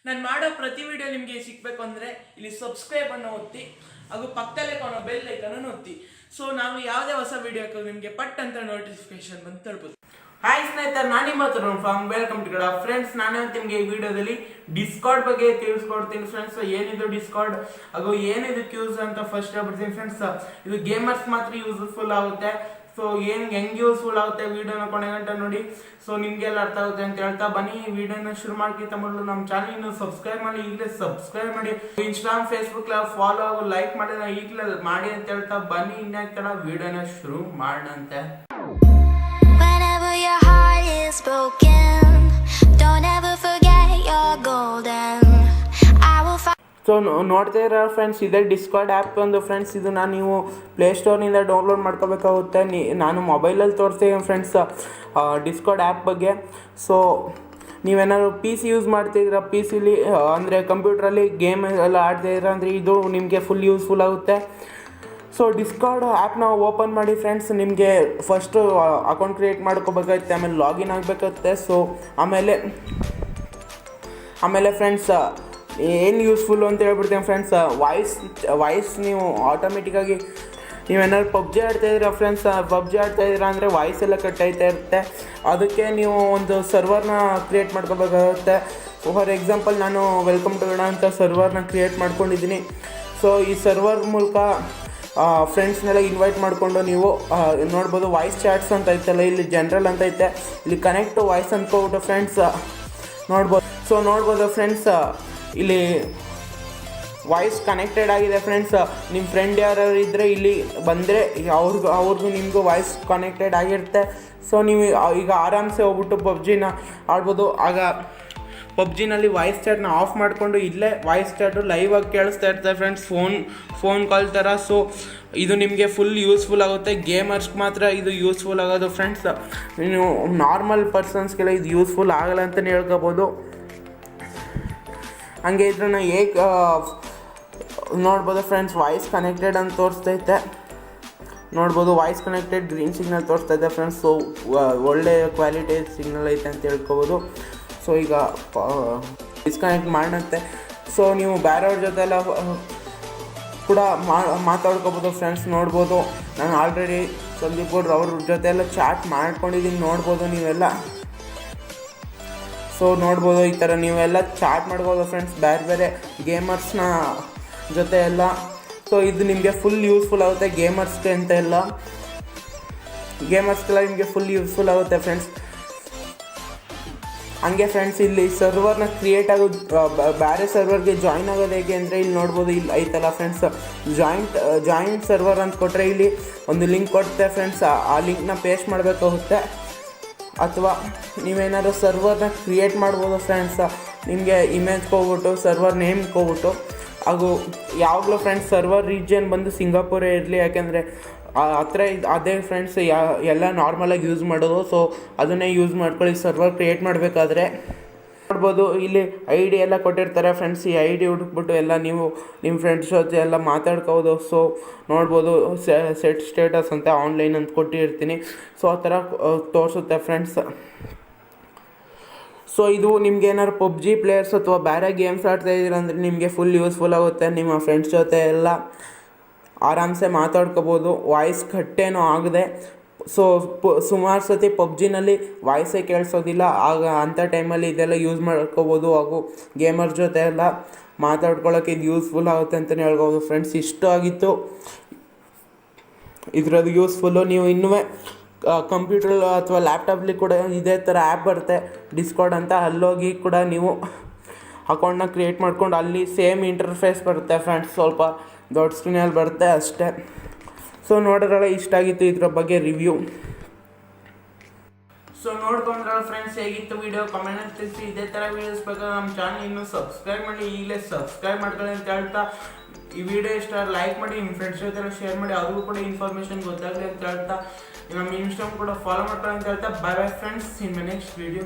ನಾನು ಮಾಡೋ ಪ್ರತಿ ವಿಡಿಯೋ ನಿಮಗೆ ಸಿಗಬೇಕು ಅಂದರೆ ಇಲ್ಲಿ ಸಬ್ಸ್ಕ್ರೈಬ್ ಅನ್ನು ಒತ್ತಿ ಹಾಗೂ ಪಕ್ಕದಲ್ಲೇ ಕಾಣೋ ಬೆಲ್ ಐಕನ್ ಒತ್ತಿ. ಸೊ ನಾವು ಯಾವುದೇ ಹೊಸ ವಿಡಿಯೋ ಹಾಕೋದು ನಿಮಗೆ ಪಟ್ ಅಂತ ನೋಟಿಫಿಕೇಶನ್ ಬಂದು ತಲುಪುತ್ತೆ. ಹಾಯ್ ಸ್ನೇಹಿತರೆ, ನಾನು ನಿಮ್ಮ ಹತ್ರ from welcome to Kannada. Friends, ನಾನು ನಿಮಗೆ ಈ ವಿಡಿಯೋದಲ್ಲಿ ಡಿಸ್ಕಾರ್ಡ್ ಬಗ್ಗೆ ತಿಳಿಸ್ಕೊಡ್ತೀನಿ ಫ್ರೆಂಡ್ಸ್. ಏನಿದು ಡಿಸ್ಕಾರ್ಡ್ ಹಾಗೂ ಏನಿದಕ್ಕೆ ಯೂಸ್ ಅಂತ ಫಸ್ಟ್ ಹೇಳ್ಬಿಡ್ತೀನಿ ಫ್ರೆಂಡ್ಸ್. ಇದು ಗೇಮರ್ಸ್ ಮಾತ್ರ ಯೂಸ್ಫುಲ್ ಆಗುತ್ತೆ. ಸೊ ಹೆಂಗೆ ಯೂಸ್ಫುಲ್ ಆಗುತ್ತೆ ವಿಡಿಯೋನ ಕೊನೆ ಗಂಟೆ ನೋಡಿ. ಸೊ ನಿಮಗೆಲ್ಲ ಅರ್ಥ ಆಗುತ್ತೆ ಅಂತ ಹೇಳ್ತಾ ಬನ್ನಿ ವಿಡಿಯೋನ ಶುರು ಮಾಡ್ಕಿಂತ ಮೊದಲು ನಮ್ಮ ಚಾನಲ್ ಇನ್ನು ಸಬ್ಸ್ಕ್ರೈಬ್ ಮಾಡಿ, ಈಗಲೇ ಸಬ್ಸ್ಕ್ರೈಬ್ ಮಾಡಿ. ಇನ್ಸ್ಟಾಗ್ರಾಮ್, ಫೇಸ್ಬುಕ್ ಫಾಲೋ ಹಾಗೂ ಲೈಕ್ ಮಾಡಿ ಈಗಲೇ ಮಾಡಿ ಅಂತ ಹೇಳ್ತಾ ಬನ್ನಿ ಇನ್ನೊಂದ್ಸಲ ವಿಡಿಯೋನ ಶುರು ಮಾಡೋಣಂತೆ. Your heart is broken. Don't ever forget you're golden. I will find. So ನೋಡ್ತಾ ಇರೋ ಫ್ರೆಂಡ್ಸ್, ಇದೇ ಡಿಸ್ಕಾರ್ಡ್ ಆ್ಯಪ್ ಒಂದು ಫ್ರೆಂಡ್ಸ್. ಇದನ್ನ ನೀವು ಪ್ಲೇಸ್ಟೋರ್ನಿಂದ ಡೌನ್ಲೋಡ್ ಮಾಡ್ಕೋಬೇಕಾಗುತ್ತೆ. ನಾನು ಮೊಬೈಲಲ್ಲಿ ತೋರಿಸ್ತೀನಿ ಫ್ರೆಂಡ್ಸ್ ಡಿಸ್ಕಾರ್ಡ್ ಆ್ಯಪ್ ಬಗ್ಗೆ. ಸೊ ನೀವೇನಾದ್ರು ಪಿ ಸಿ ಯೂಸ್ ಮಾಡ್ತಿದ್ದೀರಾ, ಪಿ ಸಿಲಿ ಅಂದರೆ ಕಂಪ್ಯೂಟ್ರಲ್ಲಿ ಗೇಮ್ ಎಲ್ಲ ಆಡ್ತಾಯಿದ್ದೀರಾ ಅಂದರೆ ಇದು ನಿಮಗೆ ಫುಲ್ ಯೂಸ್ಫುಲ್ ಆಗುತ್ತೆ. ಸೊ ಡಿಸ್ಕಾರ್ಡ್ ಆ್ಯಪ್ನ ಓಪನ್ ಮಾಡಿ ಫ್ರೆಂಡ್ಸ್. ನಿಮಗೆ ಫಸ್ಟು ಅಕೌಂಟ್ ಕ್ರಿಯೇಟ್ ಮಾಡ್ಕೋಬೇಕಾಗುತ್ತೆ, ಆಮೇಲೆ ಲಾಗಿನ್ ಆಗಬೇಕಾಗುತ್ತೆ. ಸೊ ಆಮೇಲೆ ಫ್ರೆಂಡ್ಸ್ ಏನು ಯೂಸ್ಫುಲ್ಲು ಅಂತ ಹೇಳ್ಬಿಡ್ತೀನಿ ಫ್ರೆಂಡ್ಸ್. ವಾಯ್ಸ್ ನೀವು ಆಟೋಮೆಟಿಕ್ಕಾಗಿ ನೀವೇನಾದ್ರು ಪಬ್ಜಿ ಆಡ್ತಾಯಿದ್ದೀರಾ ಫ್ರೆಂಡ್ಸ್, ಪಬ್ಜಿ ಆಡ್ತಾಯಿದ್ದೀರಾ ಅಂದರೆ ವಾಯ್ಸ್ ಎಲ್ಲ ಕಟ್ ಆಯ್ತಾ ಇರುತ್ತೆ. ಅದಕ್ಕೆ ನೀವು ಒಂದು ಸರ್ವರ್ನ ಕ್ರಿಯೇಟ್ ಮಾಡ್ಕೋಬೇಕಾಗುತ್ತೆ. ಫಾರ್ ಎಕ್ಸಾಂಪಲ್, ನಾನು ವೆಲ್ಕಮ್ ಟು ಕನ್ನಡ ಅಂತ ಸರ್ವರ್ನ ಕ್ರಿಯೇಟ್ ಮಾಡ್ಕೊಂಡಿದ್ದೀನಿ. ಸೊ ಈ ಸರ್ವರ್ ಮೂಲಕ ಫ್ರೆಂಡ್ಸ್ನೆಲ್ಲ ಇನ್ವೈಟ್ ಮಾಡಿಕೊಂಡು ನೀವು ನೋಡ್ಬೋದು. ವಾಯ್ಸ್ ಚಾಟ್ಸ್ ಅಂತ ಐತಲ್ಲ, ಇಲ್ಲಿ ಜನರಲ್ ಅಂತ ಐತೆ, ಇಲ್ಲಿ ಕನೆಕ್ಟ್ ಟು ವಾಯ್ಸ್ ಅಂದ್ಕೊಬಿಟ್ಟು ಫ್ರೆಂಡ್ಸ್ ನೋಡ್ಬೋದು. ಸೊ ನೋಡ್ಬೋದು ಫ್ರೆಂಡ್ಸ್, ಇಲ್ಲಿ ವಾಯ್ಸ್ ಕನೆಕ್ಟೆಡ್ ಆಗಿದೆ ಫ್ರೆಂಡ್ಸ್. ನಿಮ್ಮ ಫ್ರೆಂಡ್ ಯಾರು ಇದ್ದರೆ ಇಲ್ಲಿ ಬಂದರೆ ಅವ್ರಿಗೂ ನಿಮಗೂ ವಾಯ್ಸ್ ಕನೆಕ್ಟೆಡ್ ಆಗಿರುತ್ತೆ. ಸೊ ನೀವು ಈಗ ಆರಾಮ್ಸೆ ಹೋಗ್ಬಿಟ್ಟು ಪಬ್ಜಿನ ಆಡ್ಬೋದು. ಆಗ ಪಬ್ಜಿನಲ್ಲಿ ವಾಯ್ಸ್ ಚಾಟ್ನ ಆಫ್ ಮಾಡಿಕೊಂಡು ಇಲ್ಲೇ ವಾಯ್ಸ್ ಚಾಟು ಲೈವ್ ಆಗಿ ಕೇಳಿಸ್ತಾ ಇರ್ತಾರೆ ಫ್ರೆಂಡ್ಸ್, ಫೋನ್ ಕಾಲ್ ಥರ. ಸೊ ಇದು ನಿಮಗೆ ಫುಲ್ ಯೂಸ್ಫುಲ್ ಆಗುತ್ತೆ. ಗೇಮರ್ಸ್ಗೆ ಮಾತ್ರ ಇದು ಯೂಸ್ಫುಲ್ ಆಗೋದು ಫ್ರೆಂಡ್ಸ್. ನೀವು ನಾರ್ಮಲ್ ಪರ್ಸನ್ಸ್ಗೆಲ್ಲ ಇದು ಯೂಸ್ಫುಲ್ ಆಗಲ್ಲ ಅಂತಲೇ ಹೇಳ್ಕೊಬೋದು. ಹಂಗೆ ಇದ್ರನ್ನ ಹೇಗೆ ನೋಡ್ಬೋದು ಫ್ರೆಂಡ್ಸ್, ವಾಯ್ಸ್ ಕನೆಕ್ಟೆಡ್ ಅಂತ ತೋರಿಸ್ತೈತೆ ನೋಡ್ಬೋದು. ವಾಯ್ಸ್ ಕನೆಕ್ಟೆಡ್ ಗ್ರೀನ್ ಸಿಗ್ನಲ್ ತೋರಿಸ್ತೈತೆ ಫ್ರೆಂಡ್ಸ್. ಸೊ ಒಳ್ಳೆ ಕ್ವಾಲಿಟಿ ಸಿಗ್ನಲ್ ಐತೆ ಅಂತ ಹೇಳ್ಕೊಬೋದು. ಸೊ ಈಗ ಡಿಸ್ಕನೆಕ್ಟ್ ಮಾಡಂತೆ. ಸೊ ನೀವು ಬೇರೆಯವ್ರ ಜೊತೆ ಎಲ್ಲ ಕೂಡ ಮಾತಾಡ್ಕೋಬೋದು ಫ್ರೆಂಡ್ಸ್. ನೋಡ್ಬೋದು, ನಾನು ಆಲ್ರೆಡಿ ಸಂದೀಪ್ ಅವ್ರ ಜೊತೆ ಎಲ್ಲ ಚಾಟ್ ಮಾಡ್ಕೊಂಡಿದ್ದೀನಿ ನೋಡ್ಬೋದು ನೀವೆಲ್ಲ. ಸೊ ನೋಡ್ಬೋದು, ಈ ಥರ ನೀವೆಲ್ಲ ಚಾಟ್ ಮಾಡ್ಬೋದು ಫ್ರೆಂಡ್ಸ್ ಬೇರೆ ಗೇಮರ್ಸ್ನ ಜೊತೆ ಎಲ್ಲ. ಸೊ ಇದು ನಿಮಗೆ ಫುಲ್ ಯೂಸ್ಫುಲ್ ಆಗುತ್ತೆ ಗೇಮರ್ಸ್ಗೆ ಅಂತ ಎಲ್ಲ. ಗೇಮರ್ಸ್ಗೆಲ್ಲ ನಿಮಗೆ ಫುಲ್ ಯೂಸ್ಫುಲ್ ಆಗುತ್ತೆ ಫ್ರೆಂಡ್ಸ್. ಹಂಗೆ ಫ್ರೆಂಡ್ಸ್, ಇಲ್ಲಿ ಸರ್ವರ್ನ ಕ್ರಿಯೇಟ್ ಆಗೋದು, ಬೇರೆ ಸರ್ವರ್ಗೆ ಜಾಯ್ನ್ ಆಗೋದು ಹೇಗೆ ಅಂದರೆ ಇಲ್ಲಿ ನೋಡ್ಬೋದು, ಇಲ್ಲಿ ಐತಲ್ಲ ಫ್ರೆಂಡ್ಸ್ ಜಾಯಿಂಟ್ ಸರ್ವರ್ ಅಂತ ಕೊಟ್ಟರೆ ಇಲ್ಲಿ ಒಂದು ಲಿಂಕ್ ಕೊಡುತ್ತೆ ಫ್ರೆಂಡ್ಸ್. ಆ ಲಿಂಕ್ನ ಪೇಸ್ಟ್ ಮಾಡಬೇಕಾಗುತ್ತೆ. ಅಥವಾ ನೀವೇನಾದ್ರು ಸರ್ವರ್ನ ಕ್ರಿಯೇಟ್ ಮಾಡ್ಬೋದು ಫ್ರೆಂಡ್ಸ್. ನಿಮಗೆ ಇಮೇಜ್ ಹೋಗ್ಬಿಟ್ಟು ಸರ್ವರ್ ನೇಮ್ ಹೋಗ್ಬಿಟ್ಟು, ಹಾಗೂ ಯಾವಾಗಲೂ ಫ್ರೆಂಡ್ಸ್ ಸರ್ವರ್ ರೀಜನ್ ಬಂದು ಸಿಂಗಾಪುರೇ ಇರಲಿ, ಯಾಕೆಂದರೆ ಹತ್ರ ಅದೇ ಫ್ರೆಂಡ್ಸ್ ಎಲ್ಲ ನಾರ್ಮಲಾಗಿ ಯೂಸ್ ಮಾಡೋದು. ಸೊ ಅದನ್ನೇ ಯೂಸ್ ಮಾಡ್ಕೊಳ್ಳಿ ಸರ್ವರ್ ಕ್ರಿಯೇಟ್ ಮಾಡಬೇಕಾದ್ರೆ. ನೋಡ್ಬೋದು, ಇಲ್ಲಿ ID ಎಲ್ಲ ಕೊಟ್ಟಿರ್ತಾರೆ ಫ್ರೆಂಡ್ಸ್. ಈ ID ಹುಡುಕ್ಬಿಟ್ಟು ಎಲ್ಲ ನೀವು ನಿಮ್ಮ ಫ್ರೆಂಡ್ಸ್ ಜೊತೆ ಎಲ್ಲ ಮಾತಾಡ್ಕೋಬೋದು. ಸೊ ನೋಡ್ಬೋದು, ಸೆಟ್ ಸ್ಟೇಟಸ್ ಅಂತ ಆನ್ಲೈನ್ ಅಂತ ಕೊಟ್ಟಿರ್ತೀನಿ. ಸೊ ಆ ಥರ ತೋರಿಸುತ್ತೆ ಫ್ರೆಂಡ್ಸ್. ಸೊ ಇದು ನಿಮ್ಗೆ ಏನಾದ್ರು ಪಬ್ಜಿ ಪ್ಲೇಯರ್ಸ್ ಅಥವಾ ಬೇರೆ ಗೇಮ್ಸ್ ಆಡ್ತಾಯಿದ್ದೀರ ಅಂದರೆ ನಿಮಗೆ ಫುಲ್ ಯೂಸ್ಫುಲ್ ಆಗುತ್ತೆ. ನಿಮ್ಮ ಫ್ರೆಂಡ್ಸ್ ಜೊತೆ ಎಲ್ಲ ಆರಾಮ್ಸೆ ಮಾತಾಡ್ಕೋಬೋದು, ವಾಯ್ಸ್ ಕಟ್ಟೇನೋ ಆಗದೆ. ಸೊ ಸುಮಾರು ಸತಿ ಪಬ್ಜಿನಲ್ಲಿ ವಾಯ್ಸೇ ಕೇಳಿಸೋದಿಲ್ಲ. ಆಗ ಅಂಥ ಟೈಮಲ್ಲಿ ಇದೆಲ್ಲ ಯೂಸ್ ಮಾಡ್ಕೋಬೋದು. ಹಾಗೂ ಗೇಮರ್ ಜೊತೆ ಎಲ್ಲ ಮಾತಾಡ್ಕೊಳ್ಳೋಕೆ ಇದು ಯೂಸ್ಫುಲ್ ಆಗುತ್ತೆ ಅಂತಲೇ ಹೇಳ್ಬೋದು ಫ್ರೆಂಡ್ಸ್. ಇಷ್ಟು ಆಗಿತ್ತು ಇದರದ್ದು ಯೂಸ್ಫುಲ್ಲು. ನೀವು ಇನ್ನೂ ಕಂಪ್ಯೂಟರ್ ಅಥವಾ ಲ್ಯಾಪ್ಟಾಪ್ಲಿ ಕೂಡ ಇದೇ ಥರ ಆ್ಯಪ್ ಬರುತ್ತೆ ಡಿಸ್ಕಾರ್ಡ್ ಅಂತ. ಅಲ್ಲೋಗಿ ಕೂಡ ನೀವು ಅಕೌಂಟ್ನ ಕ್ರಿಯೇಟ್ ಮಾಡ್ಕೊಂಡು ಅಲ್ಲಿ ಸೇಮ್ ಇಂಟರ್ಫೇಸ್ ಬರುತ್ತೆ ಫ್ರೆಂಡ್ಸ್. ಸ್ವಲ್ಪ ದೊಡ್ಡ ಸ್ಕ್ರೀನಲ್ಲಿ ಬರುತ್ತೆ ಅಷ್ಟೇ. ಸೊ ನೋಡಿದ್ರಲ್ಲ, ಇಷ್ಟ ಆಗಿತ್ತು ಇದ್ರ ಬಗ್ಗೆ ರಿವ್ಯೂ. ಸೊ ನೋಡ್ಕೊಂಡ್ರಲ್ಲ ಫ್ರೆಂಡ್ಸ್, ಹೇಗಿತ್ತು ವಿಡಿಯೋ ಕಮೆಂಟ್ ತಿಳಿಸಿ. ಇದೇ ಥರ ವೀಡಿಯೋಸ್ ಬೇಕಾದ್ರೆ ನಮ್ಮ ಚಾನಲ್ ಇನ್ನೂ ಸಬ್ಸ್ಕ್ರೈಬ್ ಮಾಡಿ, ಈಗಲೇ ಸಬ್ಸ್ಕ್ರೈಬ್ ಮಾಡ್ಕೊಳ್ಳಿ ಅಂತ ಹೇಳ್ತಾ, ಈ ವಿಡಿಯೋ ಇಷ್ಟ ಲೈಕ್ ಮಾಡಿ, ನಿಮ್ಮ ಫ್ರೆಂಡ್ಸ್ ಜೊತೆ ಶೇರ್ ಮಾಡಿ, ಅವ್ರಿಗೂ ಕೂಡ ಇನ್ಫಾರ್ಮೇಷನ್ ಗೊತ್ತಾಗಲಿ ಅಂತ ಹೇಳ್ತಾ, ನಮ್ಮ ಇನ್ಸ್ಟಾಗ್ರಾಮ್ ಕೂಡ ಫಾಲೋ ಮಾಡ್ಕೊಳ್ಳಿ ಅಂತ ಹೇಳ್ತಾ, bye bye friends, in my next video.